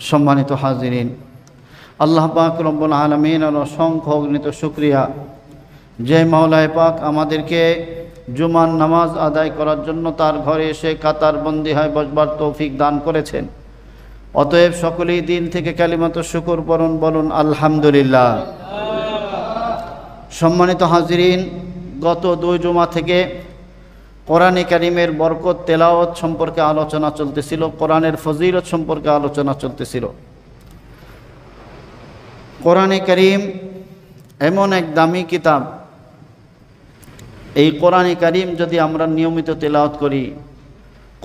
সম্মানিত হাজিরিন, আল্লাহ পাক রব্বুল আলামিনের অসংখ্য অগণিত শুকরিয়া যে মাওলায়ে পাক আমাদেরকে জুমার নামাজ আদায় করার জন্য তার ঘরে এসে কাতারবন্দি হয়ে বসবার তৌফিক দান করেছেন। অতএব সকলেই দিল থেকে কালিমাত শুকর পড়ুন, বলুন আলহামদুলিল্লাহ। সম্মানিত হাজিরিন, গত 2 জুমা থেকে কোরআনে কারীমের বরকত তেলাওয়াত সম্পর্কে আলোচনা চলতেছিল, কোরআনের ফজিলত সম্পর্কে আলোচনা চলতেছিল। কোরআনে কারীম এমন এক দামি কিতাব, এই কোরআনে কারীম যদি আমরা নিয়মিত তেলাওয়াত করি,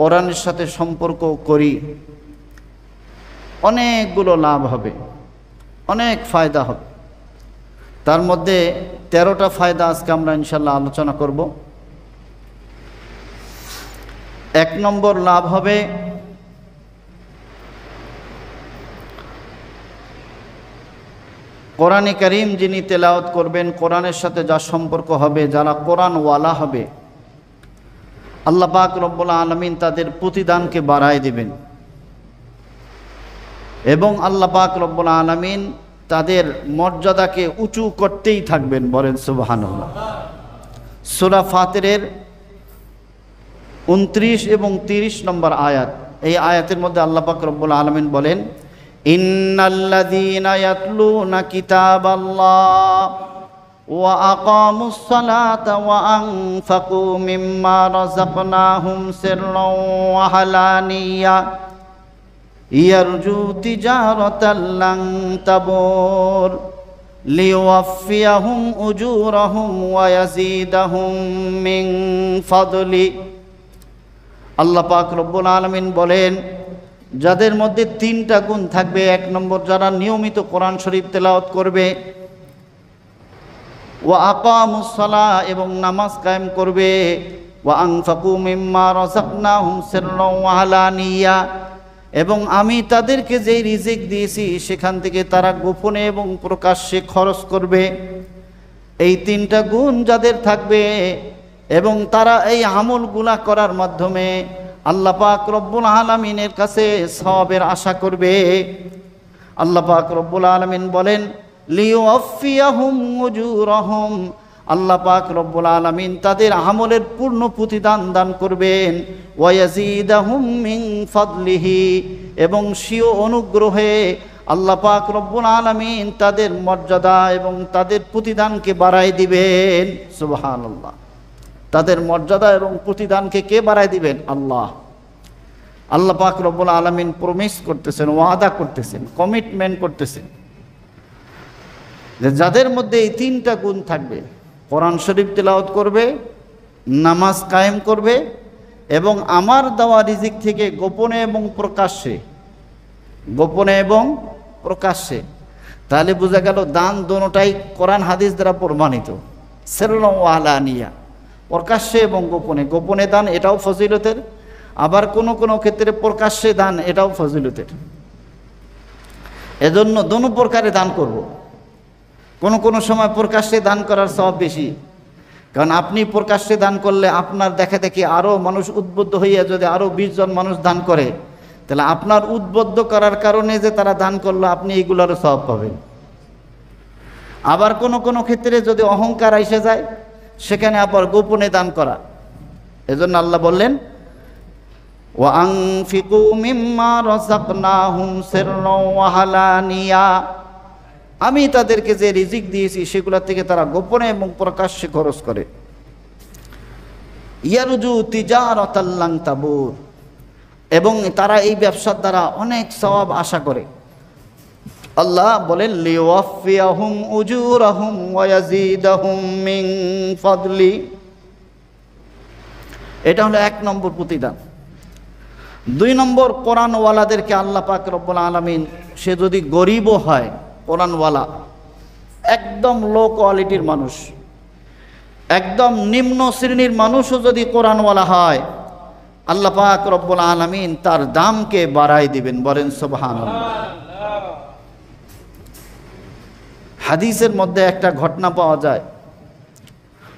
কোরআনের সাথে সম্পর্ক করি, অনেকগুলো লাভ হবে, অনেক ফায়দা হবে। তার মধ্যে 13টা ফায়দা আজকে আমরা ইনশাল্লাহ আলোচনা করব। 1 নম্বর লাভ হবে কোরআনে কারীম যিনি তেলাওয়াত করবেন, কোরআনের সাথে যার সম্পর্ক হবে, যারা কোরআনওয়ালা হবে, আল্লাহ পাক রব্বুল আলামিন তাদের প্রতিদানকে বাড়ায় দিবেন এবং আল্লাহ পাক রব্বুল আলামিন তাদের মর্যাদাকে উঁচু করতেই থাকবেন। বলেন সুবহানাল্লাহ। সূরা ফাতিরের 29 এবং 30 নম্বর আয়াত, এই আয়াতের মধ্যে আল্লাহ পাক রব্বুল আলামিন বলেন, ইন্নাল্লাযীনা ইয়াতলুনা কিতাবাল্লাহ ওয়া আকামুস সালাতা ওয়া আনফাকু মিম্মা রাযাকনাহুম সিররান ওয়া আলানিয়া ইয়ারজু তিজারাতাল লান তাবুর লিওয়াফিয়াহুম উজুরাহুম ওয়া ইয়াজিদাহুম মিন ফাদলি। আল্লাহ পাক রব্বুল আলামিন বলেন, যাদের মধ্যে 3টা গুণ থাকবে। 1 নম্বর, যারা নিয়মিত কোরআন শরীফ তেলাওয়াত করবে, ওয়া আকামুস সালাহ এবং নামাজ কায়েম করবে, ওয়া আনফাকু মিম্মা রাযাকনাহুম সিররান ওয়া আলানিয়া, এবং আমি তাদেরকে যেই রিজিক দিয়েছি সেখান থেকে তারা গোপনে এবং প্রকাশ্যে খরচ করবে। এই 3টা গুণ যাদের থাকবে এবং তারা এই আমলগুলা করার মাধ্যমে আল্লাহ পাক রব্বুল আলামিনের কাছে সওয়াবের আশা করবে। আল্লাহ পাক রব্বুল আলামিন বলেন, লিওয়াফিয়াহুম উজুরাহুম, আল্লাহ পাক রব্বুল আলামিন তাদের আমলের পূর্ণ প্রতিদান দান করবেন। ওয়া ইয়াজিদাহুম মিন ফাদলিহি, এবং স্বীয় অনুগ্রহে আল্লাহ পাক রব্বুল আলামিন তাদের মর্যাদা এবং তাদের প্রতিদানকে বাড়ায় দিবেন। সুবহানাল্লাহ। তাদের মর্যাদা এবং প্রতিদানকে কে বাড়ায় দিবেন? আল্লাহ। আল্লাহ পাক রব্বুল আলামিন প্রমিস করতেছেন, ওয়াদা করতেছেন, কমিটমেন্ট করতেছেন যে যাদের মধ্যে এই 3টা গুণ থাকবে, কোরআন শরীফ তেলাওয়াত করবে, নামাজ কায়েম করবে এবং আমার দেওয়া রিজিক থেকে গোপনে এবং প্রকাশ্যে, গোপনে এবং প্রকাশ্যে, তাহলে বোঝা গেল দান দোনোটাই কোরআন হাদিস দ্বারা প্রমাণিত। সিররান ওয়া আলানিয়া, প্রকাশ্যে এবং গোপনে। গোপনে দান এটাও ফজিলতের, আবার কোনো কোনো ক্ষেত্রে প্রকাশ্যে দান এটাও ফজিলতের। এজন্য দোনো প্রকারে দান করব। কোনো কোনো সময় প্রকাশ্যে দান করার সওয়াব বেশি, কারণ আপনি প্রকাশ্যে দান করলে আপনার দেখা দেখি আরও মানুষ উদ্বুদ্ধ হইয়া যদি আরও 20 জন মানুষ দান করে, তাহলে আপনার উদ্বুদ্ধ করার কারণে যে তারা দান করলো, আপনি এগুলোরও সওয়াব পাবেন। আবার কোনো কোনো ক্ষেত্রে যদি অহংকার এসে যায়, সেখানে আবার গোপনে দান করা। এজন্য আল্লাহ বললেন, ওয়া আনফিকু মিম্মা রাযাকনাহুম সিররান ওয়া আলানিয়া, আমি তাদেরকে যে রিজিক দিয়েছি সেগুলো থেকে তারা গোপনে এবং প্রকাশ্যে খরচ করে। ইয়ারজু তিজারাতাল লান তাবুর, এবং তারা এই ব্যবসার দ্বারা অনেক সওয়াব আশা করে। আল্লাহ বলেন, লিওয়াফিয়াহুম উজুরাহুম ওয়া ইয়াজিদাহুম মিন ফাদলি। এটা হলো 1 নম্বর প্রতিদান। 2 নম্বর, কোরআনওয়ালাদেরকে আল্লাহ পাক রব্বুল আলামিন, সে যদি গরিবও হয়, কোরআনওয়ালা একদম লো কোয়ালিটির মানুষ, একদম নিম্ন শ্রেণীর মানুষও যদি কোরআনওয়ালা হয়, আল্লাহ পাক রব্বুল আলামিন তার দামকে বাড়ায় দিবেন। বলেন সুবহানাল্লাহ। হাদিসের মধ্যে একটা ঘটনা পাওয়া যায়,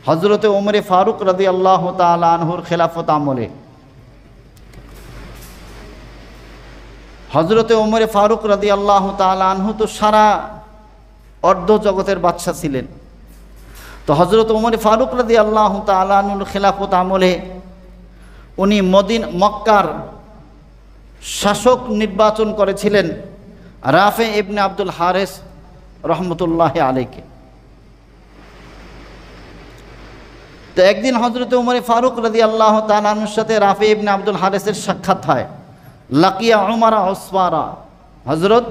হযরতে ওমরে ফারুক রাদিয়াল্লাহু তাআলা আনহুর খেলাফত আমলে হজরতে ওমরে ফারুক রাদিয়াল্লাহু তাআলা আনহু তো সারা অর্ধ জগতের বাদশা ছিলেন। তো হজরত ওমরে ফারুক রাদিয়াল্লাহু তাআলা আনহুর খেলাফত আমলে উনি মক্কার শাসক নির্বাচন করেছিলেন রাফে ইবনে আব্দুল হারিস রহমতুল্লাহি আলাইহি। তো একদিন হজরত ওমরে ফারুক রাদিয়াল্লাহু তাআলা আনহুর সাথে রাফে ইবনে আব্দুল হারিসের সাক্ষাৎ হয়। লাকিয়া উমারা ওসফারা, হজরত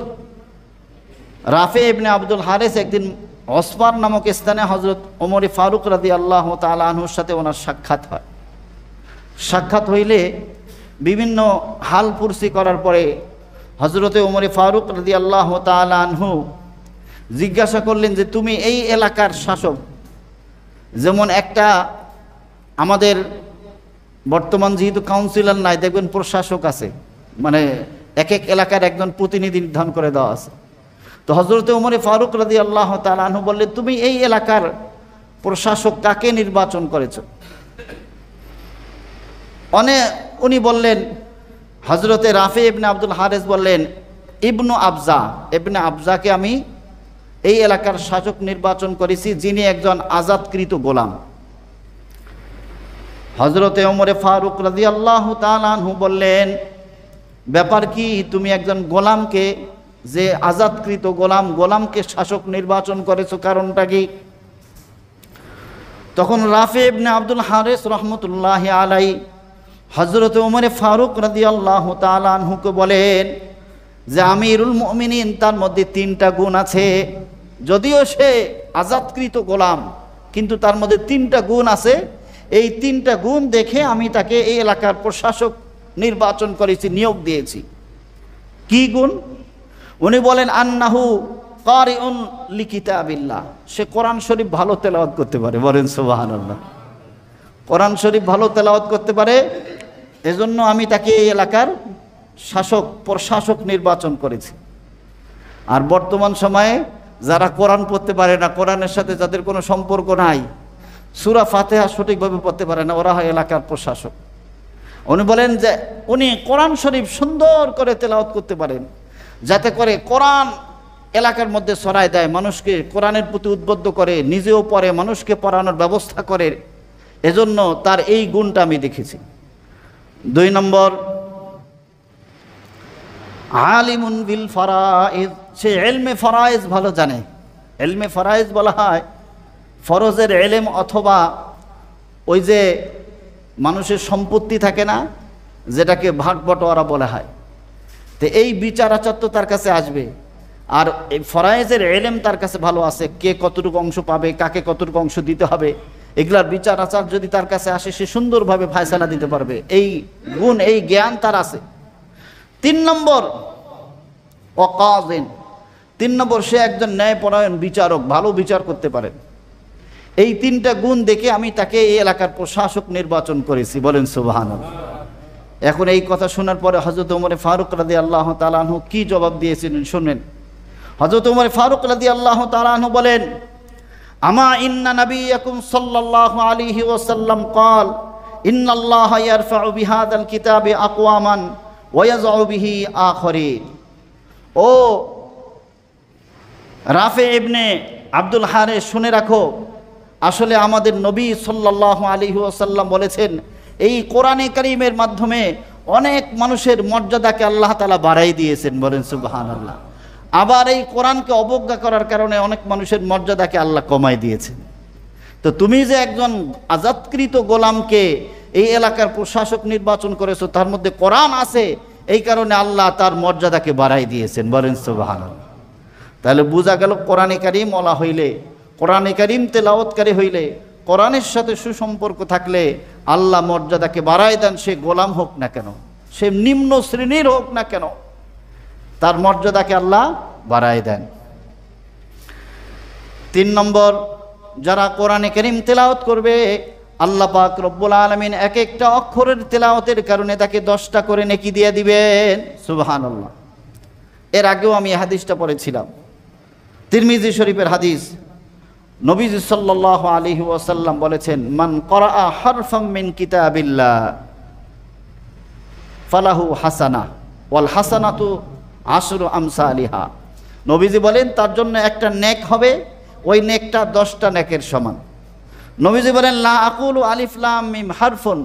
রাফে ইবনে আব্দুল হারিস একদিন ওসফার নামক স্থানে হজরত ওমরে ফারুক রাদিয়াল্লাহু তাআলা আনহুর সাথে ওনার সাক্ষাৎ হয়। সাক্ষাৎ হইলে বিভিন্ন হাল পুরসি করার পরে হজরতে ওমরে ফারুক রাদিয়াল্লাহু তাআলা আনহু জিজ্ঞাসা করলেন যে তুমি এই এলাকার শাসক, যেমন একটা আমাদের বর্তমান যেহেতু কাউন্সিলর নাই, দেখবেন প্রশাসক আছে, মানে এক এক এলাকার একজন প্রতিনিধি নির্ধারণ করে দেওয়া আছে। তো হজরতে ওমরে ফারুক রাদিয়াল্লাহু তাআলা আনহু বললেন তুমি এই এলাকার প্রশাসক কাকে নির্বাচন করেছো? উনি বললেন, হজরতে রাফি ইবনে আব্দুল হারিস বললেন ইবনু আবজাকে আমি এই এলাকার শাসক নির্বাচন করেছি, যিনি একজন আজাদকৃত গোলাম। হজরতে ওমরে ফারুক রাদিয়াল্লাহু তাআলা আনহু বললেন ব্যাপার কি, তুমি একজন গোলামকে, যে আজাদকৃত গোলামকে শাসক নির্বাচন করেছো, কারণটা কি? তখন রাফি ইবনে আব্দুল হারিস রহমতুল্লাহি আলাইহি হজরত ওমরে ফারুক রাদিয়াল্লাহু তাআলা আনহুকে বলেন যে আমিরুল মুমিনিন, তার মধ্যে 3টা গুণ আছে, যদিও সে আজাদকৃত গোলাম কিন্তু তার মধ্যে 3টা গুণ আছে। এই 3টা গুণ দেখে আমি তাকে এই এলাকার প্রশাসক নির্বাচন করেছি, নিয়োগ দিয়েছি। কি গুণ? উনি বলেন আন্নাহু কারিউন লিকিতাবিল্লাহ, সে কোরআন শরীফ ভালো তেলাওয়াত করতে পারে। বলেন সুবহানাল্লাহ। কোরআন শরীফ ভালো তেলাওয়াত করতে পারে, এজন্য আমি তাকে এই এলাকার প্রশাসক নির্বাচন করেছি। আর বর্তমান সময়ে যারা কোরআন পড়তে পারে না, কোরআনের সাথে যাদের কোনো সম্পর্ক নাই, সূরা ফাতিহা সঠিকভাবে পড়তে পারে না, ওরা হয় এলাকার প্রশাসক। উনি বলেন যে উনি কোরআন শরীফ সুন্দর করে তেলাওয়াত করতে পারেন, যাতে করে কোরআন এলাকার মধ্যে ছড়ায় দেয়, মানুষকে কোরআনের প্রতি উদ্বুদ্ধ করে, নিজেও পড়ে, মানুষকে পড়ানোর ব্যবস্থা করে। এজন্য তার এই গুণটা আমি দেখেছি। 2 নম্বর, আলিমুন বিল ফারাইজ, সে ইলমে ফারাইজ ভালো জানে। ইলমে ফারাইজ বলা হয় ফরজের ইলম, অথবা ওই যে মানুষের সম্পত্তি থাকে না, যেটাকে ভাগ বটোয়ারা বলা হয়। তো এই বিচার আচার তো তার কাছে আসবে, আর এই ফরাইজের ইলম তার কাছে ভালো আছে, কে কতটুকু অংশ পাবে, কাকে কতটুকু অংশ দিতে হবে, এগুলার বিচার আচার যদি তার কাছে আসে, সে সুন্দরভাবে ফায়সালা দিতে পারবে। এই গুণ, এই জ্ঞান তার আছে। 3 নম্বর, ওয়াকাজিন, 3 নম্বর, সে একজন ন্যায়পরায়ণ বিচারক, ভালো বিচার করতে পারেন। এই 3টা গুণ দেখে আমি তাকে এই এলাকার প্রশাসক নির্বাচন করেছি। বলেন সুবহানাল্লাহ। এখন এই কথা শোনার পরে হযরত ওমরে ফারুক রাদিয়াল্লাহু তাআলা আনহু কি জবাব দিয়েছিলেন শুনেন। হযরত ওমরে ফারুক রাদিয়াল্লাহু তাআলা আনহু বলেন, আমা ইন্না নাবিয়াকুম সাল্লাল্লাহু আলাইহি ওয়াসাল্লাম ক্বাল ইন্নাল্লাহা ইয়ারফাউ বিহাদাল কিতাবি আকওয়ামান ওয়া ইয়াযউ বিহি আখারিন। ও রাফি ইবনে আব্দুল হারিস, শুনে রাখো, আসলে আমাদের নবী সাল্লাল্লাহু আলাইহি ওয়াসাল্লাম বলেছেন, এই কোরআনে কারীমের মাধ্যমে অনেক মানুষের মর্যাদাকে আল্লাহ তাআলা বাড়াই দিয়েছেন। বলেন সুবহানাল্লাহ। আবার এই কোরআনকে অবজ্ঞা করার কারণে অনেক মানুষের মর্যাদাকে আল্লাহ কমাই দিয়েছেন। তো তুমি যে একজন আজাদকৃত গোলামকে এই এলাকার প্রশাসক নির্বাচন করেছো, তার মধ্যে কোরআন আছে, এই কারণে আল্লাহ তার মর্যাদাকে বাড়াই দিয়েছেন। বলেন সুবহানাল্লাহ। তাহলে বোঝা গেল কোরআনে কারীম ওয়ালা হইলে, কোরআনে কারীম তেলাওয়াতকারী হইলে, কোরআনের সাথে সুসম্পর্ক থাকলে আল্লাহ মর্যাদাকে বাড়াই দেন। সে গোলাম হোক না কেন, সে নিম্ন শ্রেণীর হোক না কেন, তার মর্যাদাকে আল্লাহ বাড়াই দেন। 3 নম্বর, যারা কোরআনে কারীম তেলাওয়াত করবে, আল্লাহ পাক রব্বুল আলামিন এক একটা অক্ষরের তেলাওয়াতের কারণে তাকে 10টা করে নেকি দিয়ে দিবেন। সুবহানাল্লাহ। এর আগেও আমি এই হাদিসটা পড়েছিলাম, তিরমিজি শরীফের হাদিস। নবীজি সাল্লাল্লাহু আলাইহি ওয়াসাল্লাম বলেছেন, মান ক্বারাআ হারফাম মিন কিতাবিল্লাহ ফালাহু হাসানাহ ওয়াল হাসানাতু আশরু আমসালিহা। নবীজি বলেন তার জন্য একটা নেক হবে, ওই নেকটা 10টা নেকের সমান। নবীজি বলেন লা আকুলু আলিফ লাম মিম হারফুন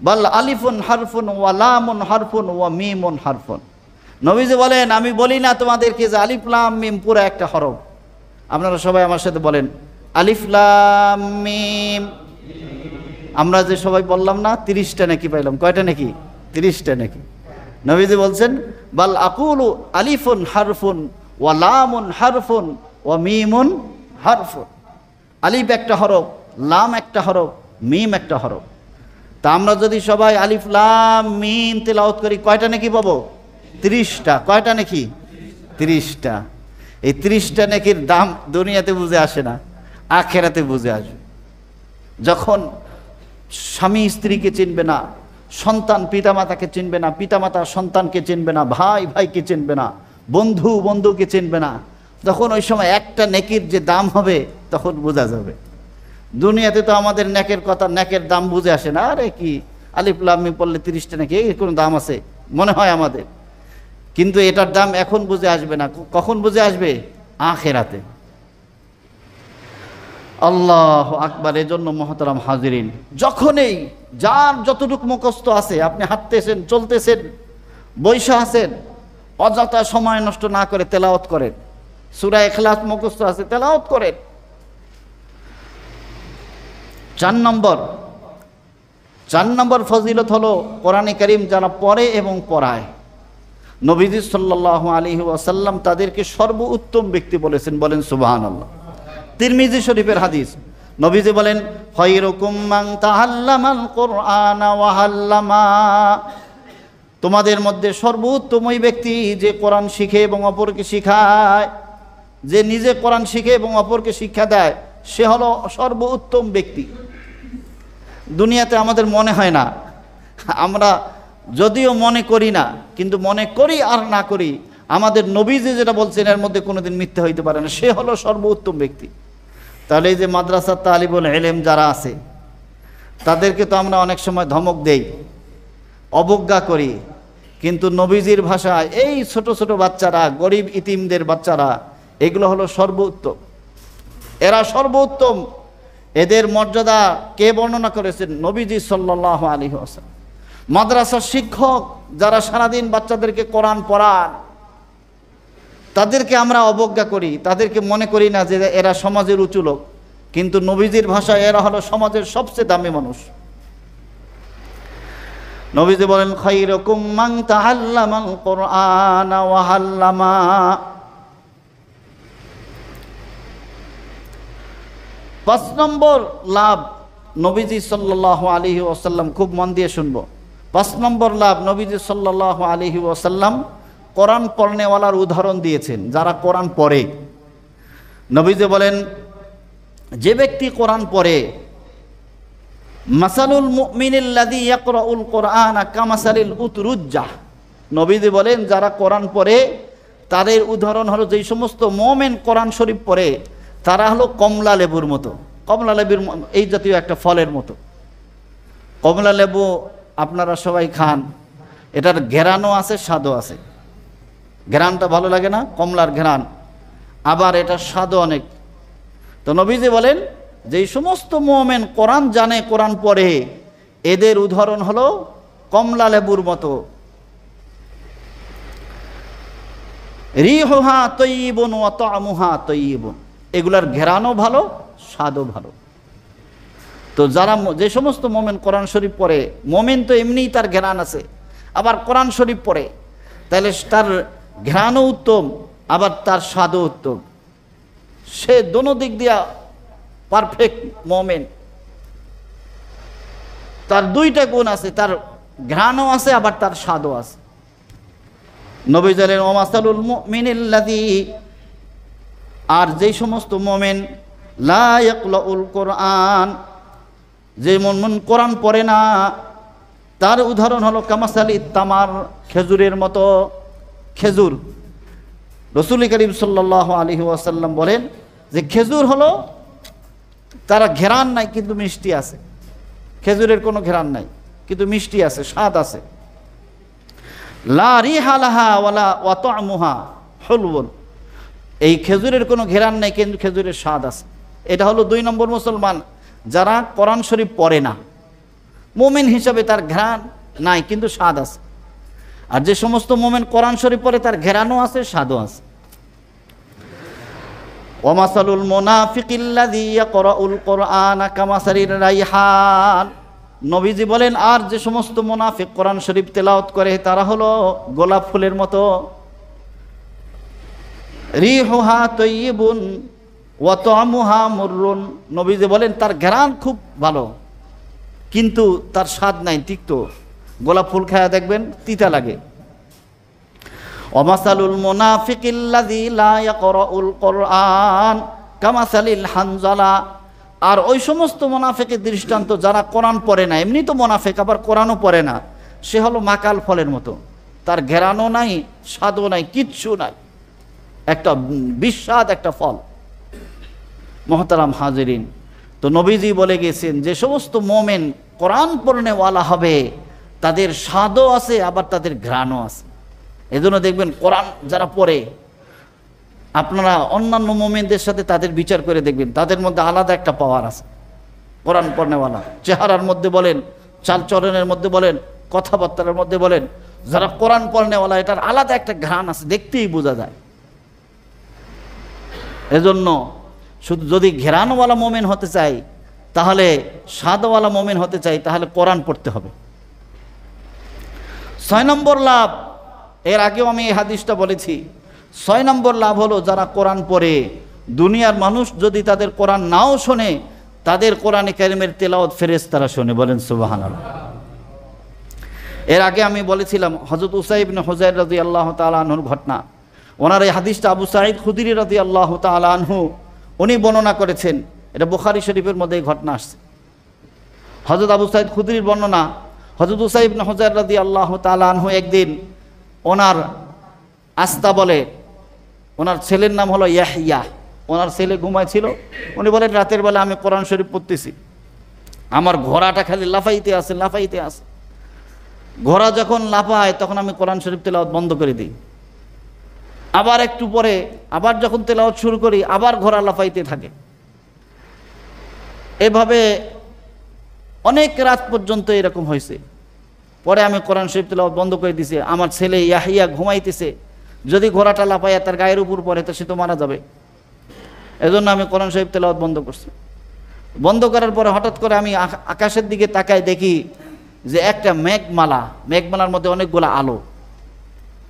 বাল আলিফুন হারফুন ওয়া লামুন হারফুন ওয়া মিমুন হারফুন। নবীজি বলেন আমি বলি না তোমাদেরকে যে আলিফ লাম মিম পুরো একটা হরফ। আপনারা সবাই আমার সাথে বলেন আলিফ লাম মিম। আমরা যে সবাই বললাম না 30টা নাকি পাইলাম, কয়টা নাকি? 30টা নাকি। নবীজি বলছেন বাল আকুলু আলিফুন হারফুন ওয়া লামুন হারফুন ওয়া মিমুন হারফুন। আলিফ একটা হরফ, লাম একটা হরফ, মিম একটা হরফ। তা আমরা যদি সবাই আলিফ লাম মিম তেলাওয়াত করি কয়টা নাকি পাবো? 30টা। কয়টা নাকি? 30টা। এই 30টা নাকির দাম দুনিয়াতে বুঝে আসে না, আখেরাতে বুঝে আসবে। যখন স্বামী স্ত্রীকে চিনবে না, সন্তান পিতামাতাকে চিনবে না, পিতামাতা সন্তানকে চিনবে না, ভাই ভাইকে চিনবে না, বন্ধু বন্ধুকে চিনবে না, তখন ওই সময় একটা নেকির যে দাম হবে তখন বোঝা যাবে। দুনিয়াতে তো আমাদের নেকের কথা, নেকের দাম বুঝে আসে না। আরে কি আলিফ লাম মিম পড়লে 30টা নাকি, এই কোনো দাম আছে মনে হয় আমাদের, কিন্তু এটার দাম এখন বুঝে আসবে না। কখন বুঝে আসবে? আখেরাতে। আল্লাহ আকবার। এজন্য মহতারাম হাজিরিন, যখনই যার যতটুকু মুখস্থ আছে, আপনি হাঁটতেছেন, চলতেছেন, বৈশা আছেন, অযথা সময় নষ্ট না করে তেলাওয়াত করেন। সূরা ইখলাস মুখস্থ আছে, তেলাওয়াত করেন। 4 নম্বর ফজিলত হলো কোরআনে কারীম যারা পড়ে এবং পড়ায়। নবীজি সাল্লাল্লাহু আলাইহি ওয়াসাল্লাম তাদেরকে সর্বোত্তম ব্যক্তি বলেছেন। বলেন সুবহানাল্লাহ। তিরমিজি শরীফের হাদিস, নবীজি বলেন খায়রুকুম মান তাআল্লামাল কুরআনা ওয়া আল্লামা। তোমাদের মধ্যে সর্বোত্তম ওই ব্যক্তি যে কোরআন শিখে এবং অপরকে শিখায়, যে নিজে কোরআন শিখে এবং অপরকে শিক্ষা দেয়, সে হলো সর্বোত্তম ব্যক্তি। দুনিয়াতে আমাদের মনে হয় না, আমরা যদিও মনে করি না, কিন্তু মনে করি আর না করি, আমাদের নবীজি যেটা বলছেন এর মধ্যে কোনোদিন মিথ্যা হইতে পারে না, সে হলো সর্বোত্তম ব্যক্তি। তাহলে এই যে মাদ্রাসার তালিবুল ইলম যারা আছে, তাদেরকে তো আমরা অনেক সময় ধমক দেই, অবজ্ঞা করি, কিন্তু নবীজির ভাষায় এই ছোট ছোট বাচ্চারা, গরিব ইতিমদের বাচ্চারা, এগুলো হলো সর্বোত্তম। এরা সর্বোত্তম। এদের মর্যাদা কে বর্ণনা করেছেন? নবীজি সাল্লাল্লাহু আলাইহি ওয়াসাল্লাম। মাদ্রাসার শিক্ষক যারা সারাদিন বাচ্চাদেরকে কোরআন পড়ান, তাদেরকে আমরা অবজ্ঞা করি, তাদেরকে মনে করি না যে এরা সমাজের উঁচু লোক, কিন্তু নবীজির ভাষায় এরা হলো সমাজের সবচেয়ে দামি মানুষ। নবীজি বলেন খায়রুকুম মান তাআল্লামাল কুরআনা ওয়া আল্লামা। 5 নম্বর লাভ নবীজি সাল্লাল্লাহু আলাইহি ওয়াসাল্লাম, খুব মন দিয়ে শুনবো। 5 নম্বর লাভ, নবীজি সাল্লাল্লাহু আলাইহি ওয়াসাল্লাম কোরআন পড়নেওয়ালার উদাহরণ দিয়েছেন, যারা কোরআন পড়ে। নবীজি বলেন যে ব্যক্তি কোরআন পড়ে, মাসালুল মুমিনিল্লাযী ইয়াকরাউল কুরআনা কামাসালিল উতরুজ্জাহ। নবীজি বলেন যারা কোরআন পড়ে তাদের উদাহরণ হলো, যেই সমস্ত মুমিন কোরআন শরীফ পড়ে তারা হলো কমলা লেবুর মতো। কমলা লেবুর এই জাতীয় একটা ফলের মতো। কমলা লেবু আপনারা সবাই খান, এটার ঘেরানও আছে, স্বাদও আছে। ঘেরানটা ভালো লাগে না? কমলার ঘেরান, আবার এটার স্বাদও অনেক। তো নবীজি বলেন যেই সমস্ত মুমিন কোরআন জানে, কোরআন পড়ে, এদের উদাহরণ হলো কমলা লেবুর মতো। রিহুহা তাইয়িবুন ওয়া তা'মুহা তাইয়িবুন। এগুলার ঘেরানও ভালো, স্বাদও ভালো। তো যারা, যে সমস্ত মুমিন কোরআন শরীফ পড়ে, মুমিন তো এমনিই তার ঘেরান আছে, আবার কোরআন শরীফ পড়ে, তাহলে তার ঘেরানও উত্তম, আবার তার স্বাদও উত্তম। সে দোনো দিক দিয়া পারফেক্ট মুমিন। তার দুইটা গুণ আছে, তার ঘ্রাণও আছে, আবার তার স্বাদও আছে। নবী বলেন ওমাসালুল মুমিনিল্লাযী, আর যেই সমস্ত মুমিন লা ইয়াকলাউল কোরআন, যে মুমিন কোরআন পড়ে না, তার উদাহরণ হলো কামাসালি তামার, খেজুরের মতো। খেজুর, রাসূল করিম সাল্লাল্লাহু আলাইহি ওয়াসাল্লাম বলেন যে খেজুর হলো, তারা ঘেরান নাই কিন্তু মিষ্টি আছে। খেজুরের কোনো ঘেরান নাই কিন্তু মিষ্টি আছে, স্বাদ আছে। লা রিহা লাহা ওয়ালা ওয়া তা'মুহা হুলবুন, এই খেজুরের কোনো ঘেরান নেই কিন্তু খেজুরের স্বাদ আছে। এটা হলো 2 নম্বর মুসলমান, যারা কোরআন শরীফ পড়ে না। মুমিন হিসাবে তার ঘ্রাণ নাই কিন্তু স্বাদ আছে। আর যে সমস্ত মুমিন কোরআন শরীফ পড়ে তার ঘেরানও আছে, স্বাদও আছে। ওয়া মাসালুল মুনাফিকিল্লাযী ইয়াকরাউল কুরআনা কামাসালির রাইহান, নবীজি বলেন আর যে সমস্ত মুনাফিক কোরআন শরীফ তেলাওয়াত করে তারা হলো গোলাপ ফুলের মতো। রিহুহা তাইয়িবুন ওয়া তা'মুহা মুররুন, নবীজি বলেন তার ঘ্রাণ খুব ভালো কিন্তু তার স্বাদ নাই, তিক্ত। গোলাপ ফুল খায়া দেখবেন তিতা লাগে। ওয়া মাসালুল মুনাফিকিল্লাযী লা ইয়াকরাউল কুরআন কামাসালিল হানজালা, আর ওই সমস্ত মুনাফিকের দৃষ্টান্ত যারা কোরআন পড়ে না, এমনি তো মুনাফিক আবার কোরআনও পড়ে না, সে হলো মাকাল ফলের মতো, তার ঘেরানো নাই, স্বাদও নাই, কিচ্ছু নাই, একটা বিস্বাদ একটা ফল। মুহতারাম হাজিরিন, তো নবীজি বলে গেছেন যে সমস্ত মোমেন কোরআন পড়নেওয়ালা হবে তাদের স্বাদও আছে আবার তাদের ঘ্রাণও আছে। এজন্য দেখবেন কোরআন যারা পড়ে, আপনারা অন্যান্য মোমেনদের সাথে তাদের বিচার করে দেখবেন তাদের মধ্যে আলাদা একটা পাওয়ার আছে। কোরআন পড়নেওয়ালা চেহারার মধ্যে বলেন, চালচলনের মধ্যে বলেন, কথাবার্তার মধ্যে বলেন, যারা কোরআন পড়নেওয়ালা এটার আলাদা একটা ঘ্রাণ আছে, দেখতেই বোঝা যায়। এজন্য শুধু যদি ঘেরানওয়ালা মোমেন হতে চাই, তাহলে স্বাদওয়ালা মোমেন হতে চাই, তাহলে কোরআন পড়তে হবে। 6 নম্বর লাভ, এর আগেও আমি এই হাদিসটা বলেছি, 6 নম্বর লাভ হলো যারা কোরআন পড়ে, দুনিয়ার মানুষ যদি তাদের কোরআন নাও শোনে, তাদের কোরআনে কারিমের তেলাওয়াত ফেরেশতারা শোনে। বলেন সুবহানাল্লাহ। এর আগে আমি বলেছিলাম হযরত উসাইদ ইবনে হুযাইর রাদিয়াল্লাহু তাআলা আনহুর ঘটনা। ওনার এই হাদিসটা আবু সাঈদ খুদরি রাদিয়াল্লাহু তাআলা আনহু উনি বর্ণনা করেছেন। এটা বুখারী শরীফের মধ্যে এই ঘটনা আসছে। হযরত আবু সাঈদ খুদরির বর্ণনা, হযরত উসাইদ ইবনে হুযাইর রাদিয়াল্লাহু তাআলা আনহু একদিন ওনার আস্তা বলে, ওনার ছেলের নাম হলো ইয়াহইয়া, ওনার ছেলে ঘুমাইছিল, উনি বলেন রাতের বেলা আমি কোরআন শরীফ পড়তেছি, আমার ঘোড়াটা খালি লাফাইতে আছে লাফাইতে আছে। ঘোড়া যখন লাফায় তখন আমি কোরআন শরীফ তেলাওয়াত বন্ধ করে দিই, আবার একটু পরে আবার যখন তেলাওয়াত শুরু করি আবার ঘোড়া লাফাইতে থাকে। এভাবে অনেক রাত পর্যন্ত এরকম হয়েছে। পরে আমি কোরআন শরীফ তেলাওয়াত বন্ধ করে দিয়েছি। আমার ছেলে ইয়াহিয়া ঘুমাইতেছে, যদি ঘোড়াটা লাফাইয়া তার গায়ের উপর পড়ে তো সে তো মারা যাবে, এজন্য আমি কোরআন শরীফ তেলাওয়াত বন্ধ করছি। বন্ধ করার পরে হঠাৎ করে আমি আকাশের দিকে তাকাই, দেখি যে একটা মেঘমালা, মেঘমালার মধ্যে অনেকগুলো আলো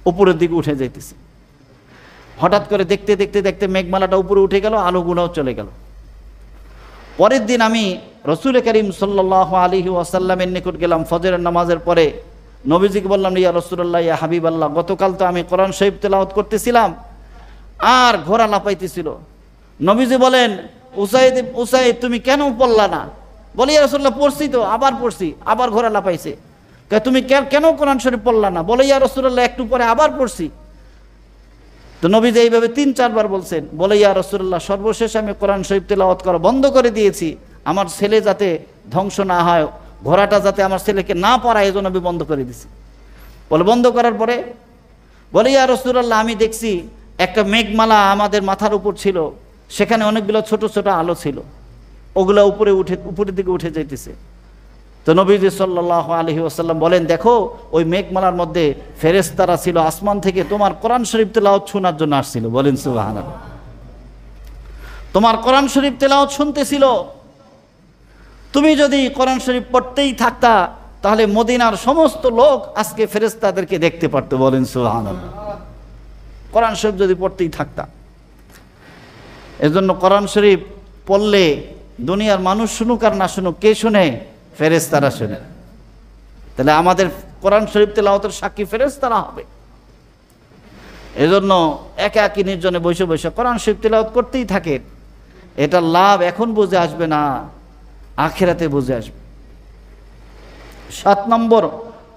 উপরের দিকে উঠে যাইতেছে। হঠাৎ করে দেখতে দেখতে দেখতে মেঘমালাটা উপরে উঠে গেল, আলোগুলোও চলে গেল। পরের দিন আমি রসুল করিম সাল্লাল্লাহু আলাইহি ওয়াসাল্লামের নিকট গেলাম ফজরের নামাজের পরে। নবীজিকে বললাম, ইয়া রাসূলুল্লাহ, ইয়া হাবিবাল্লাহ, গতকাল তো আমি কোরআন শরীফ তেলাওয়াত করতেছিলাম আর ঘোড়া লাফাইতেছিল। নবীজি বলেন, উসাইদ তুমি কেন পড়লা না? বলি, ইয়া রাসূলুল্লাহ পড়ছি তো, আবার পড়ছি, আবার ঘোড়া লাফাইছে। তুমি কেন কোরআন শরীফ পড়লা না? বলে, ইয়া রাসূলুল্লাহ একটু পরে আবার পড়ছি। তো নবীজি এইভাবে 3-4 বার বলছেন। বলে, ইয়া রাসূলুল্লাহ সর্বশেষ আমি কোরআন শরীফ তেলাওয়াত করা বন্ধ করে দিয়েছি, আমার ছেলে যাতে ধ্বংস না হয়, ঘোড়াটা যাতে আমার ছেলেকে না পারায়, এজন্য আমি বন্ধ করে দিছি। বলে, বন্ধ করার পরে? বলে, ইয়া রাসূলুল্লাহ আমি দেখছি একটা মেঘমালা আমাদের মাথার উপর ছিল, সেখানে অনেকগুলো ছোট ছোট আলো ছিল, ওগুলো উপরের দিকে উঠে যাইতেছে। তো নবীজি সাল্লাল্লাহু আলাইহি ওয়াসাল্লাম বলেন, দেখো ওই মেঘমালার মধ্যে ফেরেশতারা ছিল, আসমান থেকে তোমার কোরআন শরীফ তেলাওয়াত শোনার জন্য আসছিল। বলেন সুবহানাল্লাহ। তোমার কোরআন শরীফ তেলাওয়াত শুনতেছিল। তুমি যদি কোরআন শরীফ পড়তেই থাকতা তাহলে মদিনার সমস্ত লোক আজকে ফেরেশতাদেরকে দেখতে পারতো। বলেন সুবহানাল্লাহ। কোরআন শরীফ যদি পড়তেই থাকতা। এজন্য কোরআন শরীফ পড়লে দুনিয়ার মানুষ শুনুক আর না শুনুক, কে শুনে? ফেরেশতারা শুনে। তাহলে আমাদের কোরআন শরীফ তেলাওয়াতের সাক্ষী ফেরেশতারা হবে। এজন্য একা একই নির্জনে বসে বসে কোরআন শরীফ তেলাওয়াত করতেই থাকে। এটা লাভ এখন বুঝে আসবে না, আখিরাতে বুঝে আসবে। 7 নম্বর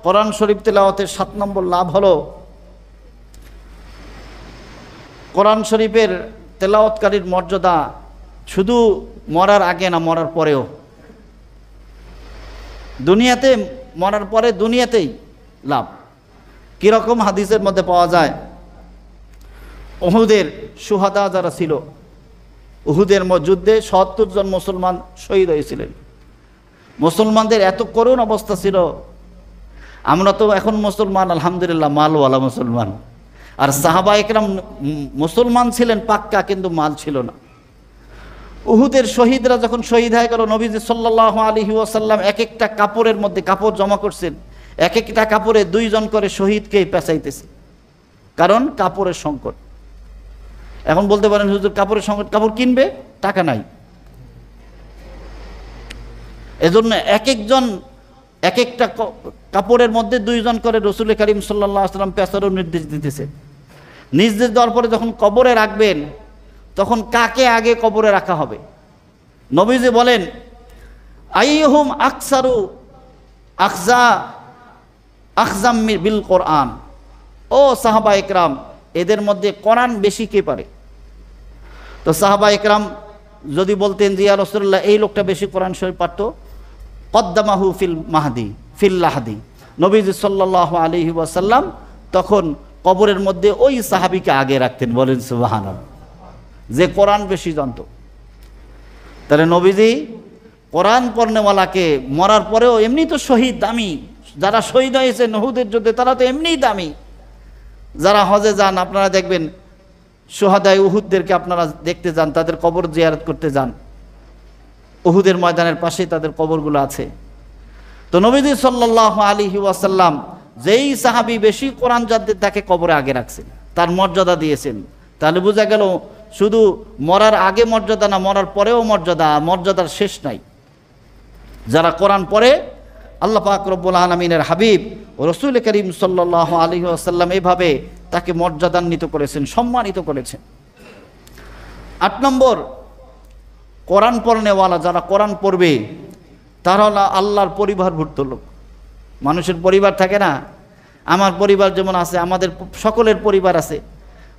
কোরআন শরীফ তেলাওয়াতের 7 নম্বর লাভ হলো, কোরআন শরীফের তেলাওয়াতকারীর মর্যাদা শুধু মরার আগে না, মরার পরেও। দুনিয়াতে মরার পরে দুনিয়াতেই লাভ। কীরকম হাদিসের মধ্যে পাওয়া যায়, উহুদের সুহাদা যারা ছিল, উহুদের যুদ্ধে ৭০ জন মুসলমান শহীদ হয়েছিলেন। মুসলমানদের এত করুণ অবস্থা ছিল। আমরা তো এখন মুসলমান আলহামদুলিল্লাহ, মালওয়ালা মুসলমান, আর সাহাবা একরাম মুসলমান ছিলেন পাক্কা, কিন্তু মাল ছিল না। উহুদের শহীদরা যখন শহীদ হয়ে গেল, নবীজি সাল্লাল্লাহু আলাইহি ওয়াসাল্লাম এক একটা কাপড়ের মধ্যে কাপড় জমা করছেন, এক একটা কাপড়ে 2 জন করে শহীদকেই পেঁচাইতেছে, কারণ কাপড়ের সংকট। এখন বলতে পারেন হুজুর কাপড়ের সংকট, কাপড় কিনবে টাকা নাই, এজন্য এক একজন এক একটা কাপড়ের মধ্যে 2 জন করে রাসূল করিম সাল্লাল্লাহু আলাইহি ওয়াসাল্লাম পেঁচানোর নির্দেশ দিতেছে। নির্দেশ দেওয়ার পরে যখন কবরে রাখবেন, তখন কাকে আগে কবরে রাখা হবে? নবীজি বলেন, আইয়ুহুম আকসারু আখজাম বিল কোরআন, ও সাহাবা একরাম, এদের মধ্যে কোরআন বেশি কে পারে? তো সাহাবা একরাম যদি বলতেন যে ইয়া রাসূলুল্লাহ, এই লোকটা বেশি কোরআন শরীফ পারত, কদ্দামাহু ফিল লাহদি, নবীজি সাল্লাল্লাহু আলাইহি ওয়াসাল্লাম তখন কবরের মধ্যে ওই সাহাবীকে আগে রাখতেন। বলেন সুবহানাল্লাহ, যে কোরআন বেশি জানত। তাহলে নবীজি কোরআন পড়নেওয়ালাকে মরার পরেও, এমনি তো শহীদ দামি, যারা শহীদ হয়েছে উহুদের যুদ্ধে তারা তো এমনিই দামি। যারা হজে যান আপনারা দেখবেন, শুহাদায়ে উহুদদেরকে আপনারা দেখতে যান, তাদের কবর জিয়ারত করতে যান, উহুদের ময়দানের পাশেই তাদের কবরগুলো আছে। তো নবীজি সাল্লাল্লাহু আলাইহি ওয়াসাল্লাম যেই সাহাবী বেশি কোরআন জানতেন তাকে কবরে আগে রাখছেন, তার মর্যাদা দিয়েছেন। তাহলে বোঝা গেল শুধু মরার আগে মর্যাদা না, মরার পরেও মর্যাদা, মর্যাদার শেষ নাই। যারা কোরআন পড়ে, আল্লাহ পাক রব্বুল আলামিনের হাবিব রাসূল করিম সাল্লাল্লাহু আলাইহি ওয়াসাল্লাম এভাবে তাকে মর্যাদান্বিত করেছেন, সম্মানিত করেছেন। 8 নম্বর, কোরআন পড়নেওয়ালা যারা কোরআন পড়বে তারা হলো আল্লাহর পরিবারভুক্ত লোক। মানুষের পরিবার থাকে না, আমার পরিবার যেমন আছে, আমাদের সকলের পরিবার আছে,